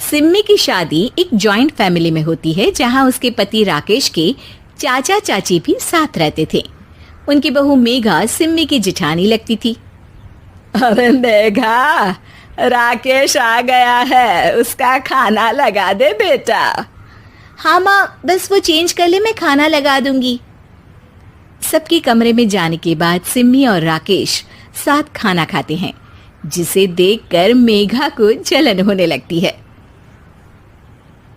सिम्मी की शादी एक जॉइंट फैमिली में होती है जहां उसके पति राकेश के चाचा चाची भी साथ रहते थे। उनकी बहू मेघा सिम्मी की जिठानी लगती थी। अरे मेघा, राकेश आ गया है, उसका खाना लगा दे बेटा। हाँ माँ, बस वो चेंज कर ले, मैं खाना लगा दूंगी। सबके कमरे में जाने के बाद सिम्मी और राकेश साथ खाना खाते हैं, जिसे देखकर मेघा को जलन होने लगती है।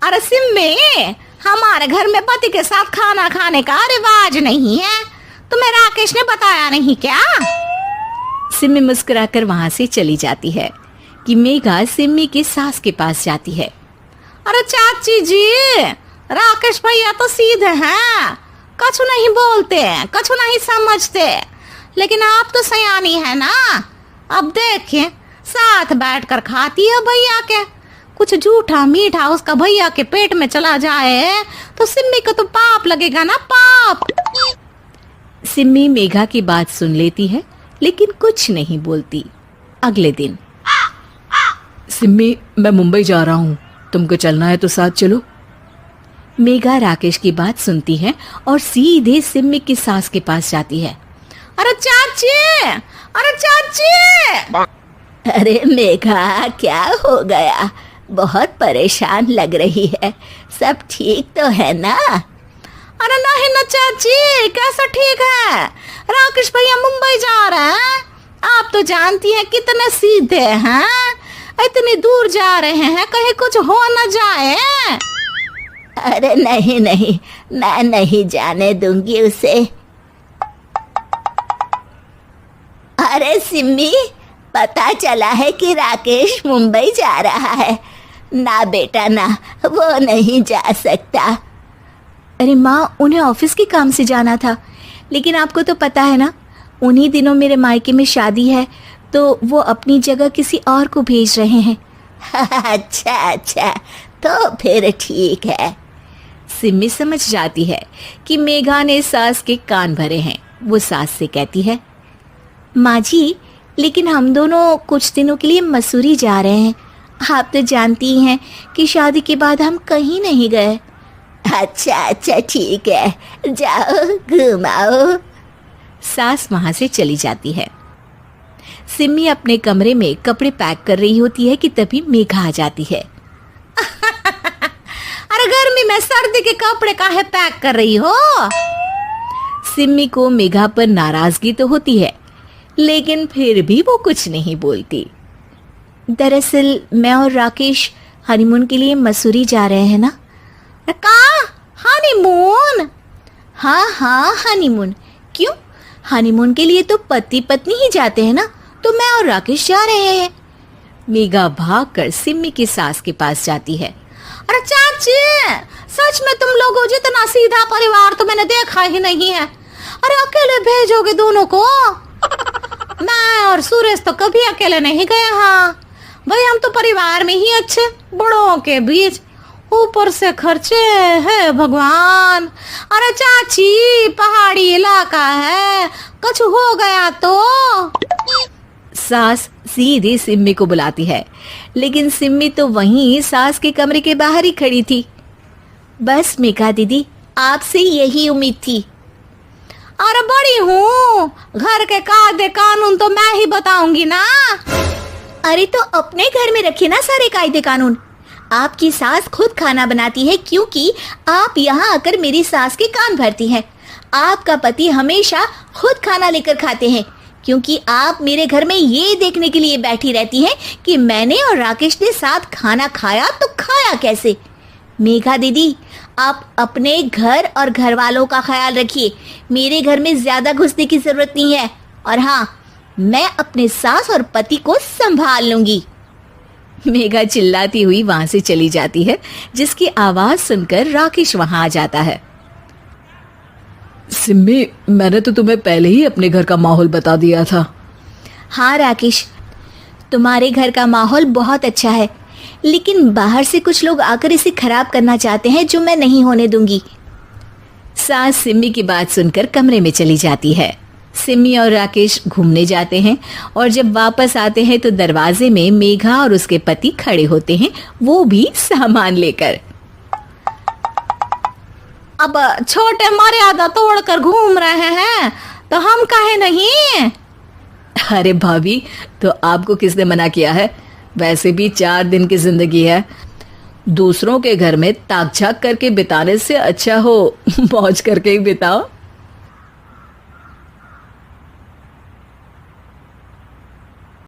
अरे सिम्मी, हमारे घर में पति के साथ खाना खाने का रिवाज नहीं है, तुम्हें राकेश ने बताया नहीं क्या? सिम्मी मुस्कुराकर वहां से चली जाती है कि मेघा सिम्मी के सास के पास जाती है। अरे चाची जी, राकेश भैया तो सीधे हैं, कछु नहीं बोलते, कछु नहीं समझते, लेकिन आप तो सयानी है ना। अब देखिए, साथ बैठकर खाती है भैया के, कुछ झूठा मीठा उसका भैया के पेट में चला जाए तो सिम्मी को तो पाप लगेगा ना, पाप। सिम्मी मेघा की बात सुन लेती है लेकिन कुछ नहीं बोलती। अगले दिन, सिम्मी, मैं मुंबई जा रहा हूँ, तुमको चलना है तो साथ चलो। मेघा राकेश की बात सुनती है और सीधे सिम्मी की सास के पास जाती है। अरे चाची, अरे चाची। अरे मेघा, क्या हो गया? बहुत परेशान लग रही है, सब ठीक तो है ना? अरे नहीं ना चाची, कैसा ठीक है? राकेश भैया मुंबई जा रहे हैं, आप तो जानती हैं कितने सीधे हैं, इतनी दूर जा रहे हैं, कहीं कुछ हो न जाए। अरे नहीं नहीं, मैं नहीं जाने दूंगी उसे। अरे सिम्मी, पता चला है कि राकेश मुंबई जा रहा है। ना बेटा ना, वो नहीं जा सकता। अरे माँ, उन्हें ऑफिस के काम से जाना था, लेकिन आपको तो पता है ना, उन्हीं दिनों मेरे मायके में शादी है, तो वो अपनी जगह किसी और को भेज रहे हैं। अच्छा अच्छा, तो फिर ठीक है। सिम्मी समझ जाती है कि मेघा ने सास के कान भरे हैं। वो सास से कहती है, माँ जी, लेकिन हम दोनों कुछ दिनों के लिए मसूरी जा रहे हैं। आप तो जानती हैं कि शादी के बाद हम कहीं नहीं गए। अच्छा अच्छा, ठीक है, जाओ घुमाओ। सास वहां से चली जाती है। सिम्मी अपने कमरे में कपड़े पैक कर रही होती है कि तभी मेघा आ जाती है। अरे गर्मी में सर्दी के कपड़े काहे पैक कर रही हो? सिम्मी को मेघा पर नाराजगी तो होती है, लेकिन फिर भी वो कुछ नहीं बोलती। दरअसल मैं और राकेश हनीमून के लिए मसूरी जा रहे हैं ना। का हनीमून? हाँ हाँ, हनीमून। क्यों? हनीमून के लिए तो पति पत्नी ही जाते हैं ना, तो मैं और राकेश जा रहे हैं। मेघा भागकर सिम्मी की सास के पास जाती है। अरे चाची, सच में तुम लोगों जितना सीधा परिवार तो मैंने देखा ही नहीं है। अरे अकेले भेजोगे दोनों को? मैं और सुरेश तो कभी अकेले नहीं गए। हाँ भाई, हम तो परिवार में ही अच्छे, बड़ों के बीच, ऊपर से खर्चे है भगवान। अरे चाची, पहाड़ी इलाका है, कुछ हो गया तो? सास सीधे सिम्मी को बुलाती है, लेकिन सिम्मी तो वहीं सास के कमरे के बाहर ही खड़ी थी। बस मेघा दीदी, आपसे यही उम्मीद थी। अरे बड़ी हूँ, घर के कायदे कानून तो मैं ही बताऊंगी ना। अरे तो अपने घर में रखिए ना सारे कायदे कानून। आपकी सास खुद खाना बनाती है, क्योंकि आप यहाँ आकर मेरी सास के कान भरती हैं। आपका पति हमेशा खुद खाना लेकर खाते हैं, क्योंकि आप मेरे घर में ये देखने के लिए बैठी रहती हैं कि मैंने और राकेश ने साथ खाना खाया तो खाया कैसे। मेघा दीदी, आप अपने घर और घर वालों का ख्याल रखिए। मेरे घर में ज्यादा घुसने की जरूरत नहीं है, और हाँ, मैं अपने सास और पति को संभाल लूंगी। मेघा चिल्लाती हुई वहां से चली जाती है, जिसकी आवाज सुनकर राकेश वहां आ जाता है। सिम्मी, मैंने तो तुम्हें पहले ही अपने घर का माहौल बता दिया था। हाँ राकेश, तुम्हारे घर का माहौल बहुत अच्छा है, लेकिन बाहर से कुछ लोग आकर इसे खराब करना चाहते हैं, जो मैं नहीं होने दूंगी। सास सिम्मी की बात सुनकर कमरे में चली जाती है। सिमी और राकेश घूमने जाते हैं और जब वापस आते हैं तो दरवाजे में मेघा और उसके पति खड़े होते हैं, वो भी सामान लेकर। अब छोटे मर्यादा तोड़कर घूम रहे हैं तो हम काहे नहीं। अरे भाभी, तो आपको किसने मना किया है? वैसे भी 4 दिन की जिंदगी है, दूसरों के घर में ताक झाक करके बिताने से अच्छा हो मौज करके ही बिताओ।